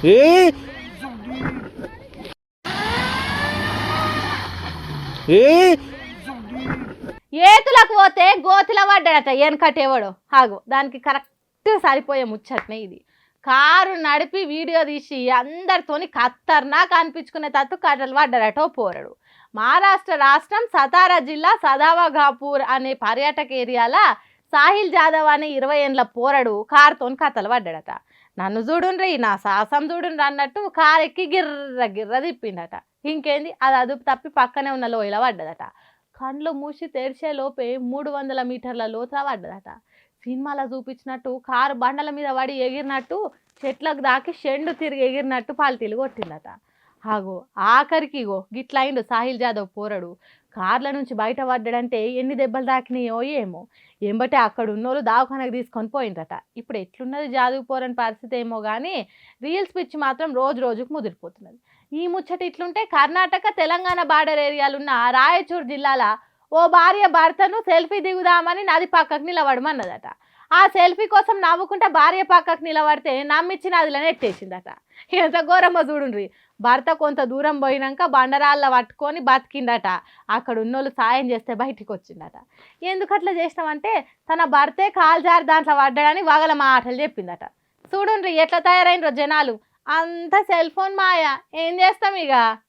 ఏ ఏ ఏతులకు పోతే గోతుల పడ్డాడట వెనకటేవాడు ఆగు దానికి కరెక్ట్ సరిపోయే ముచ్చట్నే ఇది. కారు నడిపి వీడియో తీసి అందరితోని ఖతర్నాక్ అనిపించుకునే తట్టు కట్టలు పడ్డాడట ఓ పోరడు. మహారాష్ట్ర రాష్ట్రం సతారా జిల్లా సదావఘాపూర్ అనే పర్యాటక ఏరియాలో సాహిల్ జాదవ్ అనే 20 ఏళ్ళ పోరడు కారుతోని కథలు పడ్డాడట. నన్ను చూడుండ్రి నా సాహసం చూడుండ్రి అన్నట్టు కారు ఎక్కి గిర్ర గిర్ర తిప్పిండట. ఇంకేంది అది అదుపు తప్పి పక్కనే ఉన్న లోయలో పడ్డదట. కండ్లు మూసి తెరిచే లోపే 300 మీటర్ల లోతుల పడ్డదట. సినిమాలో చూపించినట్టు కారు బండల మీద పడి ఎగిరినట్టు చెట్లకు దాకి షెండు తిరిగి ఎగిరినట్టు పాల్తీలు కొట్టిందట. ఆగో ఆఖరికి ఇగో గిట్లయిండు సాహిల్ జాదవ్ పోరడు. కార్ల నుంచి బయట పడ్డాడంటే ఎన్ని దెబ్బలు తాకినాయో ఏమో. ఎంబటే అక్కడ ఉన్నోళ్ళు దవాఖానకు తీసుకొని పోయిందట. ఇప్పుడు ఎట్లున్నది జాదవ్ పోరని పరిస్థితి ఏమో కానీ రీల్స్ పిచ్చి మాత్రం రోజు రోజుకు ముదిరిపోతున్నది. ఈ ముచ్చట ఇట్లుంటే కర్ణాటక తెలంగాణ బార్డర్ ఏరియాలున్న రాయచూర్ జిల్లాల ఓ భార్య భర్తను సెల్ఫీ దిగుదామని నది పక్కకు నిలబడమన్నదట. ఆ సెల్ఫీ కోసం నవ్వుకుంటే భార్య పక్కకు నిలబడితే నమ్మిచ్చి నదిలో నెట్టేసిందట. ఎంత ఘోరమో చూడుండ్రి. భర్త కొంత దూరం పోయినాక బండరాళ్ళ పట్టుకొని బతికిండట. అక్కడ ఉన్నోళ్ళు సాయం చేస్తే బయటికి వచ్చిందట. ఎందుకట్లా చేసినామంటే తన భర్తే కాలు జారి దాంట్లో పడ్డాడని వగల మాటలు చెప్పిందట. చూడుండ్రి ఎట్లా తయారైనరో జనాలు. అంత సెల్ ఫోన్ మాయ ఏం చేస్తాం ఇక.